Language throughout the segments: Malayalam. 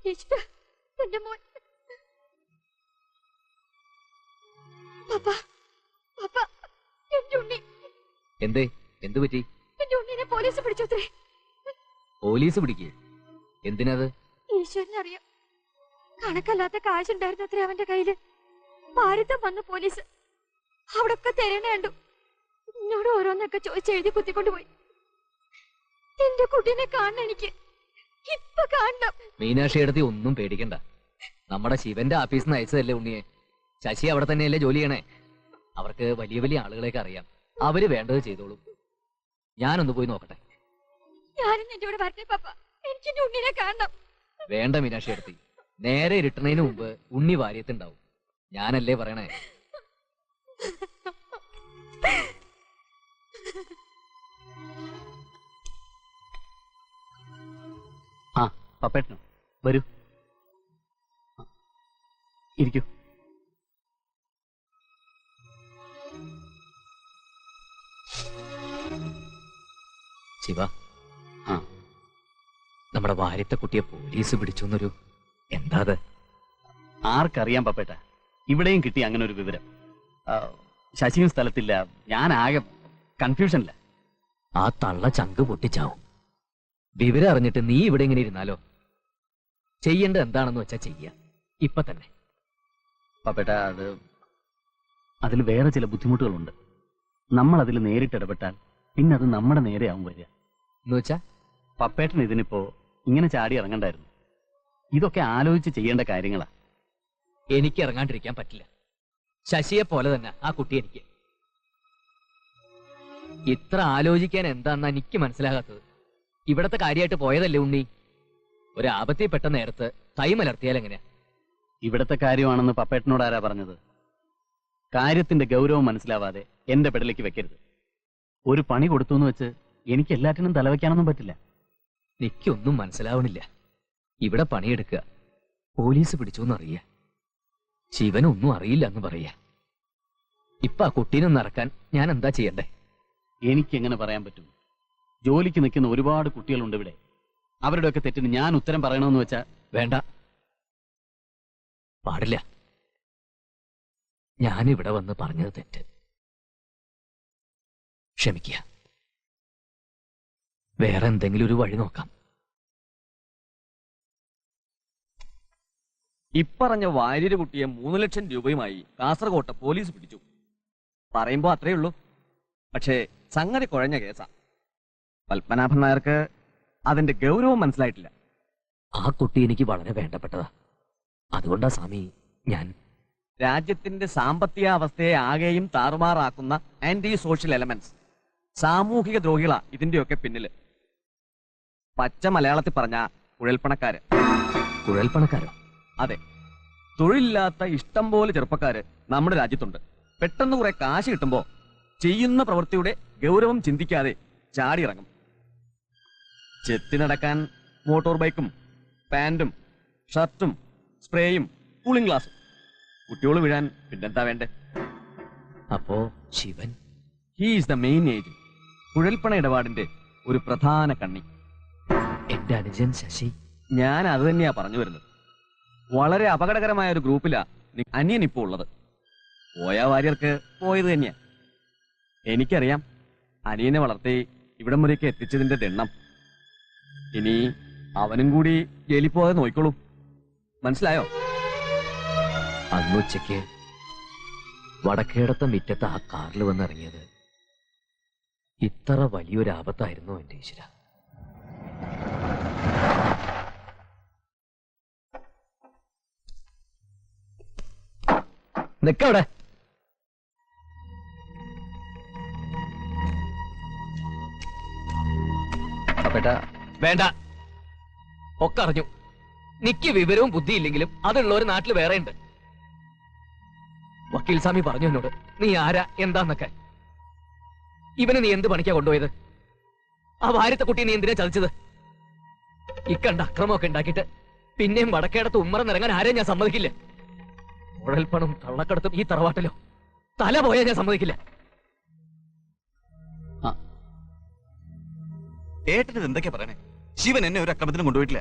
എന്റെ മോൻ. പാപ്പാ, പാപ്പാ, എന്റെ ഉണ്ണി. എന്തേ? എന്തു പറ്റി? എന്റെ ഉണ്ണിനെ പോലീസ് പിടിച്ചോത്രേ. പോലീസ് പിടിക്കേ? എന്തിനത്? ഈശ്വരനറിയാം. കണക്കല്ലാത്ത കാശുണ്ടായിരുന്നത്രേ അവന്റെ കയ്യില്. ഭാരതം വന്നു പോലീസ്. അവിടൊക്കെ തിരയണ കണ്ടു. എന്നോട് ഓരോന്നൊക്കെ ചോദിച്ചെഴുതി കുത്തിക്കൊണ്ടുപോയി. എന്റെ കുട്ടീനെ കാണണം എനിക്ക്. ഇപ്പൊ കാണണം. മീനാക്ഷി എടുത്തി ഒന്നും പേടിക്കണ്ട. നമ്മുടെ ശിവന്റെ ഓഫീസിൽ നിന്ന് അയച്ചതല്ലേ ഉണ്ണിയെ. ശശി അവിടെ തന്നെയല്ലേ ജോലി ചെയ്യണേ. അവർക്ക് വലിയ വലിയ ആളുകളെയൊക്കെ അറിയാം. അവര് വേണ്ടത് ചെയ്തോളൂ. ഞാനൊന്ന് പോയി നോക്കട്ടെ. ഞാനും നിന്റെ കൂടെ വരട്ടെ പാപ്പ. എനിക്ക് എന്റെ ഉണ്ണിനെ കാണണം. വേണ്ട മീനാക്ഷി എടുത്തി. നേരെ ഇരുട്ടുന്നതിന് മുമ്പ് ഉണ്ണി വാര്യത്തുണ്ടാവും. ഞാനല്ലേ പറയണേ. ആ പപ്പേട്ടനോ? വരൂ, ഇരിക്കൂ. ശിവ, നമ്മുടെ വാര്യത്തെ കുട്ടിയെ പോലീസ് പിടിച്ചു എന്നൊരു എന്താ അത്? ആർക്കറിയാം പപ്പേട്ട. ഇവിടെയും കിട്ടി അങ്ങനെ ഒരു വിവരം. ശശിയും സ്ഥലത്തില്ല. ഞാൻ ആകെ കൺഫ്യൂഷനില്ല. ആ തള്ള ചങ്ക് പൊട്ടിച്ചാവും. വിവരം അറിഞ്ഞിട്ട് നീ ഇവിടെ ഇങ്ങനെ ഇരുന്നാലോ? ചെയ്യേണ്ടത് എന്താണെന്ന് വെച്ചാ ചെയ്യാ ഇപ്പൊ തന്നെ. പപ്പേട്ട, അതിൽ വേറെ ചില ബുദ്ധിമുട്ടുകളുണ്ട്. നമ്മൾ അതിൽ നേരിട്ട് ഇടപെട്ടാൽ പിന്നെ അത് നമ്മുടെ നേരെയാവും വരിക. എന്നുവെച്ചാ പപ്പേട്ടൻ ഇതിനിപ്പോ ഇങ്ങനെ ചാടി ഇറങ്ങണ്ടായിരുന്നു. ഇതൊക്കെ ആലോചിച്ച് ചെയ്യേണ്ട കാര്യങ്ങളാ. എനിക്ക് ഇറങ്ങാണ്ടിരിക്കാൻ പറ്റില്ല. ശശിയെ പോലെ തന്നെ ആ കുട്ടി എനിക്ക്. ഇത്ര ആലോചിക്കാൻ എന്താന്നാ എനിക്ക് മനസ്സിലാകാത്തത്. ഇവിടത്തെ കാര്യമായിട്ട് പോയതല്ലേ ഉണ്ണി. ഒരു ആപത്തിൽ പെട്ട നേരത്ത് തൈ മലർത്തിയാൽ എങ്ങനെയാ? ഇവിടത്തെ കാര്യമാണെന്ന് പപ്പേട്ടനോട് ആരാ പറഞ്ഞത്? കാര്യത്തിന്റെ ഗൗരവം മനസ്സിലാവാതെ എന്റെ പെടലേക്ക് വെക്കരുത്. ഒരു പണി കൊടുത്തു എന്ന് വെച്ച് എനിക്ക് എല്ലാറ്റിനും തലവെക്കാനൊന്നും പറ്റില്ല. എനിക്കൊന്നും മനസ്സിലാവണില്ല. ഇവിടെ പണിയെടുക്കുക, പോലീസ് പിടിച്ചു എന്നറിയ, ശിവനൊന്നും അറിയില്ല എന്ന് പറയാ. ഇപ്പൊ ആ കുട്ടീനൊന്ന് ഇറക്കാൻ ഞാൻ എന്താ ചെയ്യണ്ടേ? എനിക്കെങ്ങനെ പറയാൻ പറ്റും? ജോലിക്ക് നിൽക്കുന്ന ഒരുപാട് കുട്ടികളുണ്ട് ഇവിടെ. അവരുടെയൊക്കെ തെറ്റിന് ഞാൻ ഉത്തരം പറയണമെന്ന് വെച്ചാ വേണ്ട, പാടില്ല. ഞാനിവിടെ വന്ന് പറഞ്ഞത് തെറ്റ്. ക്ഷമിക്കുക. വേറെ എന്തെങ്കിലും ഒരു വഴി നോക്കാം. ഇപ്പറഞ്ഞ വാര്യര് കുട്ടിയെ 3 ലക്ഷം രൂപയുമായി കാസർകോട്ടെ പോലീസ് പിടിച്ചു. പറയുമ്പോ അത്രേ ഉള്ളൂ. പക്ഷേ സംഗതി കുഴഞ്ഞ കേസാ. പത്മനാഭൻ നായർക്ക് അതിന്റെ ഗൗരവം മനസ്സിലായിട്ടില്ല. ആ കുട്ടി എനിക്ക് വളരെ വേണ്ടപ്പെട്ടതാ. അതുകൊണ്ടാ സ്വാമി ഞാൻ. രാജ്യത്തിന്റെ സാമ്പത്തിക അവസ്ഥയെ ആകെയും താറുമാറാക്കുന്ന ആന്റി സോഷ്യൽ എലമെന്റ്സ്, സാമൂഹിക ദ്രോഹികളാ ഇതിന്റെയൊക്കെ പിന്നില്. പച്ച മലയാളത്തിൽ പറഞ്ഞ കുഴൽപ്പണക്കാര്. കുഴൽപ്പണക്കാരോ? അതെ, തൊഴിലില്ലാത്ത ഇഷ്ടം പോലെ ചെറുപ്പക്കാര് നമ്മുടെ രാജ്യത്തുണ്ട്. പെട്ടെന്ന് കുറെ കാശ് കിട്ടുമ്പോ ചെയ്യുന്ന പ്രവൃത്തിയുടെ ഗൗരവം ചിന്തിക്കാതെ ചാടിയിറങ്ങും. ചെത്തി നടക്കാൻ മോട്ടോർ ബൈക്കും പാന്റും ഷർട്ടും സ്പ്രേയും കൂളിംഗ് ഗ്ലാസും. കുട്ടിയോള് വീഴാൻ പിന്നെന്താ വേണ്ടേ? അപ്പോ Shivan he's the main agent, കുഴൽപ്പണ ഇടപാടിന്റെ ഒരു പ്രധാന കണ്ണി. എന്റെ അനുജൻ ശശി. ഞാൻ അത് തന്നെയാ പറഞ്ഞു വരുന്നത്. വളരെ അപകടകരമായ ഒരു ഗ്രൂപ്പിലാ അനിയൻ ഇപ്പോ ഉള്ളത്. പോയ വാര്യർക്ക് പോയത് തന്നെയാ. എനിക്കറിയാം അനിയനെ വളർത്തി ഇവിടം വരെയൊക്കെ എത്തിച്ചതിന്റെ ദണ്ണം. ഇനി അവനും കൂടി ജയിലിൽ പോകാതെ നോക്കിക്കോളൂ. മനസ്സിലായോ? അന്നുച്ചയ്ക്ക് വടക്കേടത്തെ മുറ്റത്ത് ആ കാറിൽ വന്നിറങ്ങിയത് ഇത്ര വലിയൊരു ആപത്തായിരുന്നു എന്റെ ഈശ്വര. നിക്കവിടെ. വേണ്ട, ഒക്കെ അറിഞ്ഞു. നിക്ക് വിവരവും ബുദ്ധിയില്ലെങ്കിലും അതുള്ള ഒരു നാട്ടിൽ വേറെ ഉണ്ട്. വക്കീൽ സ്വാമി പറഞ്ഞു എന്നോട് നീ ആരാ എന്താന്നൊക്കെ. ഇവന് നീ എന്ത് പണിക്കാ കൊണ്ടുപോയത്? ആ വാര്യത്തെ കുട്ടി നീ എന്തിനാ ചതിച്ചത്? ഇക്കണ്ട അക്രമമൊക്കെ ഉണ്ടാക്കിയിട്ട് പിന്നെയും വടക്കേടത്ത് ഉമ്മറം നിറങ്ങാൻ ആരെയും ഞാൻ സമ്മതിക്കില്ല. കുഴൽപ്പണം കള്ളക്കടത്തും ഈ തറവാട്ടിലോ തല പോയാൽ ഞാൻ സമ്മതിക്കില്ല. ഏട്ടന് എന്തൊക്കെയാ പറയണേ? ശിവൻ എന്നെ ഒരു അക്രമത്തിനും കൊണ്ടുപോയിട്ടില്ല.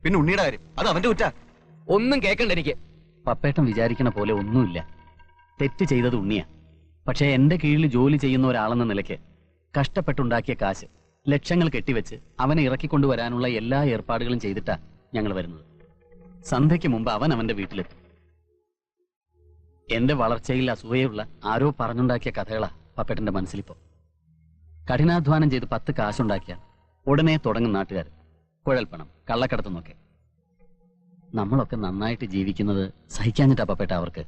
പിന്നെ ഉണ്ണിയുടെ കാര്യം അത് അവന്റെ കുറ്റ. ഒന്നും കേൾക്കണ്ട എനിക്ക്. പപ്പേട്ടൻ വിചാരിക്കണ പോലെ ഒന്നുമില്ല. തെറ്റ് ചെയ്തത് ഉണ്ണിയാ. പക്ഷേ എന്റെ കീഴിൽ ജോലി ചെയ്യുന്ന ഒരാളെന്ന നിലയ്ക്ക് കഷ്ടപ്പെട്ടുണ്ടാക്കിയ കാശ് ലക്ഷങ്ങൾ കെട്ടിവെച്ച് അവനെ ഇറക്കിക്കൊണ്ടുവരാനുള്ള എല്ലാ ഏർപ്പാടുകളും ചെയ്തിട്ടാ ഞങ്ങൾ വരുന്നത്. സന്ധ്യയ്ക്ക് മുമ്പ് അവൻ അവന്റെ വീട്ടിലെത്തും. എന്റെ വളർച്ചയിൽ അസൂയയുള്ള ആരോ പറഞ്ഞുണ്ടാക്കിയ കഥകളാ പപ്പേട്ടന്റെ മനസ്സിലിപ്പോ. കഠിനാധ്വാനം ചെയ്ത് 10 കാശുണ്ടാക്കിയാൽ ഉടനെ തുടങ്ങും നാട്ടുകാർ കുഴൽപ്പണം, കള്ളക്കടത്തുന്നൊക്കെ. നമ്മളൊക്കെ നന്നായിട്ട് ജീവിക്കുന്നത് സഹിക്കാഞ്ഞിട്ടാ പപ്പേട്ട അവർക്ക്.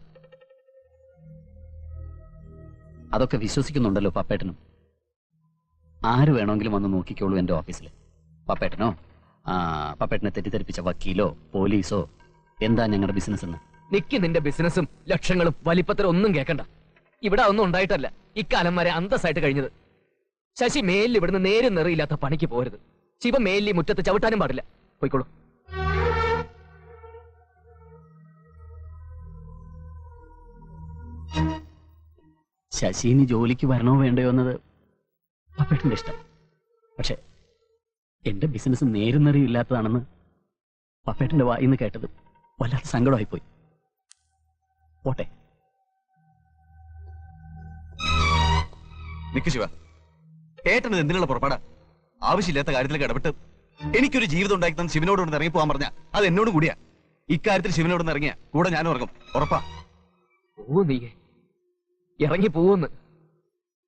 അതൊക്കെ വിശ്വസിക്കുന്നുണ്ടല്ലോ പപ്പേട്ടനും. ആര് വേണമെങ്കിലും വന്ന് നോക്കിക്കോളൂ എന്റെ ഓഫീസിൽ. പപ്പേട്ടനോ പപ്പേട്ടനെ തെറ്റിദ്ധരിപ്പിച്ച വക്കീലോ പോലീസോ എന്താ ഞങ്ങളുടെ ബിസിനസ് എന്ന്. നിക്ക് നിന്റെ ബിസിനസ്സും ലക്ഷങ്ങളും വലിപ്പത്തിലും ഒന്നും കേൾക്കണ്ട. ഇവിടെ ഒന്നും ഉണ്ടായിട്ടല്ല ഇക്കാലം വരെ അന്തസ്സായിട്ട് കഴിഞ്ഞത്. ശശി മേലിൽ ഇവിടുന്ന് നേരും നിറയില്ലാത്ത പണിക്ക് പോരുത്. ശിവ മേലിൽ മുറ്റത്ത് ചവിട്ടാനും പാടില്ല. പോയിക്കോളൂ. ശശിനി ജോലിക്ക് വരണോ വേണ്ടയോ എന്നത് പപ്പേട്ടന്റെ ഇഷ്ടം. പക്ഷെ എന്റെ ബിസിനസ് നേരും നിറയില്ലാത്തതാണെന്ന് പപ്പേട്ടന്റെ വായിന്ന് കേട്ടത് വല്ലാത്ത സങ്കടമായിപ്പോയി. പോട്ടെ. നിക്ക് ശിവ, ഏട്ടനത് എന്തിനുള്ള പുറപ്പാടാ? ആവശ്യമില്ലാത്ത കാര്യത്തിലേക്ക് ഇടപെട്ട് എനിക്കൊരു ജീവിതം ഉണ്ടാക്കി തന്നെ ശിവനോട് ഒന്ന് ഇറങ്ങി പോകാൻ പറഞ്ഞ അത് എന്നോടും കൂടിയാ. ഇക്കാര്യത്തിൽ ശിവനോട് ഇറങ്ങിയ കൂടെ ഞാനും ഇറങ്ങും, ഉറപ്പാ. ഓ നീ ഇറങ്ങി പോവെന്ന്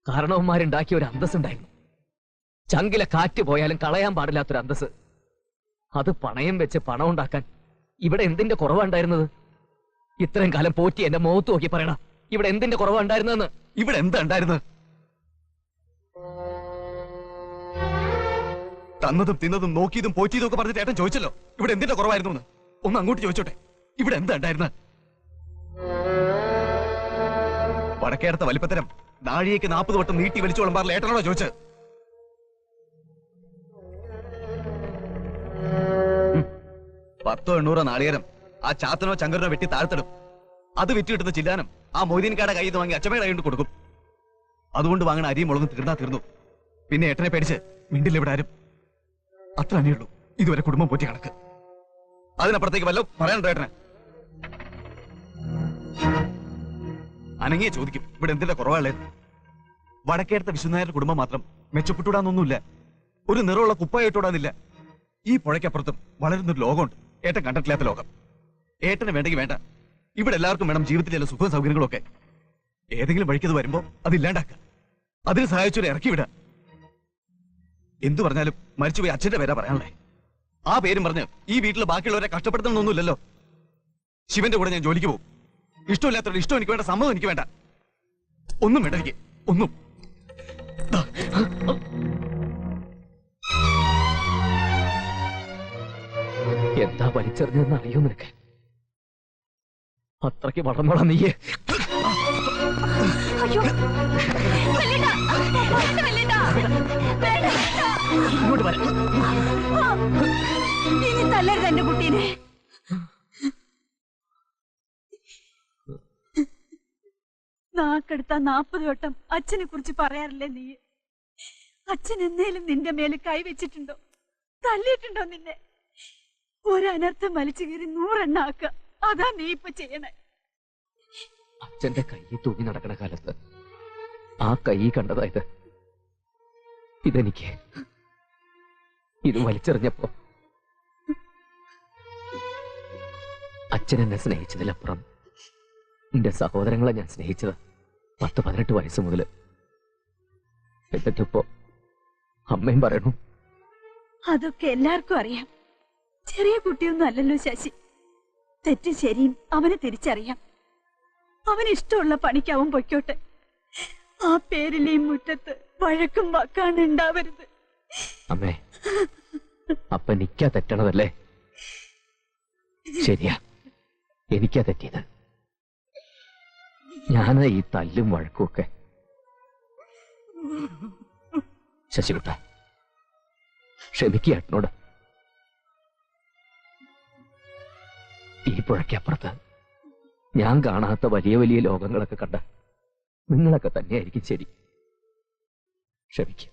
കാരണവന്മാരുണ്ടാക്കിയ ഒരു അന്തസ് ഉണ്ടായിരുന്നു. ചങ്കിലെ കാറ്റ് പോയാലും കളയാൻ പാടില്ലാത്തൊരു അന്തസ്. അത് പണയം വെച്ച് പണം ഉണ്ടാക്കാൻ ഇവിടെ എന്തിന്റെ കുറവുണ്ടായിരുന്നത്? ഇത്രയും കാലം പോറ്റി എന്റെ മുഖത്ത് നോക്കി പറയണ ഇവിടെ എന്തിന്റെ കുറവുണ്ടായിരുന്നെന്ന്. ഇവിടെ എന്താ ഉണ്ടായിരുന്നത്? തന്നതും തിന്നതും നോക്കിയതും പോറ്റിയതും ഒക്കെ പറഞ്ഞിട്ട് ഏട്ടൻ ചോദിച്ചല്ലോ ഇവിടെ എന്തിന്റെ കുറവായിരുന്നു എന്ന്. ഒന്ന് അങ്ങോട്ട് ചോദിച്ചോട്ടെ, ഇവിടെ എന്താ ഉണ്ടായിരുന്നത്? വടക്കേടത്തെ വലിപ്പത്തരം നാഴികയ്ക്ക് 40 വട്ടം നീട്ടി വലിച്ചു വിളമ്പാറില്ല ഏട്ടനോടോ ചോദിച്ചത്? 10 800 നാളികേരം ആ ചാത്തനോ ചങ്കരനോ വെട്ടി താഴ്ത്തിടും. അത് വിറ്റ് കിട്ടുന്ന ചില്ലാനം ആ മൊയ്തീൻകാടെ കയ്യിൽ നിന്ന് വാങ്ങി അച്ചമ്മയുടെ കൈ കൊണ്ട് കൊടുക്കും. അതുകൊണ്ട് വാങ്ങണ അരിയും മുളകും തീർന്നു. പിന്നെ ഏട്ടനെ പേടിച്ച് മിണ്ടില്ല ഇവിടെ ആരും. അത്ര തന്നെയുള്ളൂ ഇതുവരെ കുടുംബം പോറ്റി കണക്ക്. അതിനപ്പുറത്തേക്ക് വല്ലോ പറയാനുണ്ടോ ഏട്ടനെ? അനങ്ങിയെ ചോദിക്കും ഇവിടെ എന്തിന്റെ കുറവുള്ളത്. വടക്കേടത്തെ വിശ്വനായരുടെ കുടുംബം മാത്രം മെച്ചപ്പെട്ടുവിടാന്നൊന്നുമില്ല. ഒരു നിറമുള്ള കുപ്പായിട്ടോടാന്നില്ല. ഈ പുഴയ്ക്കപ്പുറത്തും വളരുന്നൊരു ലോകമുണ്ട്, ഏട്ടൻ കണ്ടിട്ടില്ലാത്ത ലോകം. ഏട്ടന് വേണ്ടെങ്കിൽ വേണ്ട, ഇവിടെ എല്ലാവർക്കും വേണം ജീവിതത്തിൽ ചില സുഖവും സൗകര്യങ്ങളും ഒക്കെ. ഏതെങ്കിലും വഴിക്കത് വരുമ്പോ അതില്ലാണ്ടാക്കുക, അതിന് സഹായിച്ചൊരു ഇറക്കി വിടുക. എന്തു പറഞ്ഞാലും മരിച്ചുപോയി അച്ഛന്റെ പേരാ പറയാനുള്ളേ. ആ പേരും പറഞ്ഞ് ഈ വീട്ടിൽ ബാക്കിയുള്ളവരെ കഷ്ടപ്പെടുത്തണമെന്നൊന്നുമില്ലല്ലോ. ശിവന്റെ കൂടെ ഞാൻ ജോലിക്ക് പോകും. ഇഷ്ടമില്ലാത്തവരുടെ ഇഷ്ടം എനിക്ക് വേണ്ട, സമ്മതം എനിക്ക് വേണ്ട. ഒന്നും വേണ്ട എനിക്ക്, ഒന്നും. എന്താ വലിച്ചെറിഞ്ഞെന്ന് അറിയോ നിനക്ക്? അത്രയ്ക്ക് വളർന്നോളാ നീയെ. അയ്യോ വല്ലേട്ടാ, വല്ലേട്ടാ, വല്ലേട്ടാ. ഇങ്ങോട്ട് വരാം. ഇനി തല്ലരുത് എന്റെ കുട്ടീനെ. നാക്കെടുത്ത 40 വട്ടം അച്ഛനെ കുറിച്ച് പറയാറില്ലേ നീ? അച്ഛൻ എന്നേലും നിന്റെ മേല് കൈവച്ചിട്ടുണ്ടോ? തല്ലിയിട്ടുണ്ടോ നിന്നെ? ഒരനർത്ഥം വലിച്ചു കയറി 100 എണ്ണ ആക്ക. അതാ നീ ഇപ്പൊ ചെയ്യണേ. അച്ഛന്റെ കൈ തൂങ്ങി നടക്കണ കാലത്ത് ആ കൈ കണ്ടതായത് ഇതെനിക്ക്. ഇത് വലിച്ചെറിഞ്ഞപ്പോ അച്ഛൻ എന്നെ സ്നേഹിച്ചതിലപ്പുറം എന്റെ സഹോദരങ്ങളെ ഞാൻ സ്നേഹിച്ചത് 10-18 വയസ്സ് മുതൽ. എന്നിട്ടിപ്പോ അമ്മയും പറയണു. അതൊക്കെ എല്ലാവർക്കും അറിയാം. ചെറിയ കുട്ടിയൊന്നും അല്ലല്ലോ ശശി. തെറ്റും ശരിയും അവന് തിരിച്ചറിയാം. അവന് ഇഷ്ടമുള്ള പണിക്ക് അവൻ പൊയ്ക്കോട്ടെ. ആ പേരിൽ ഈ മുറ്റത്ത് വഴക്കും വാക്കാണ് ഉണ്ടാവരുത്. അമ്മേ, അപ്പ എനിക്കാ തെറ്റണതല്ലേ? ശരിയാ, എനിക്കാ തെറ്റിയത്. ഞാനാ ഈ തല്ലും വഴക്കും ഒക്കെ. ശശികുട്ട, ക്ഷമിക്കുക ഏട്ടനോട്. ഈ പുഴയ്ക്കപ്പുറത്ത് ഞാൻ കാണാത്ത വലിയ വലിയ ലോകങ്ങളൊക്കെ കണ്ട നിങ്ങളൊക്കെ തന്നെയായിരിക്കും ശരി. ക്ഷമിക്കുക.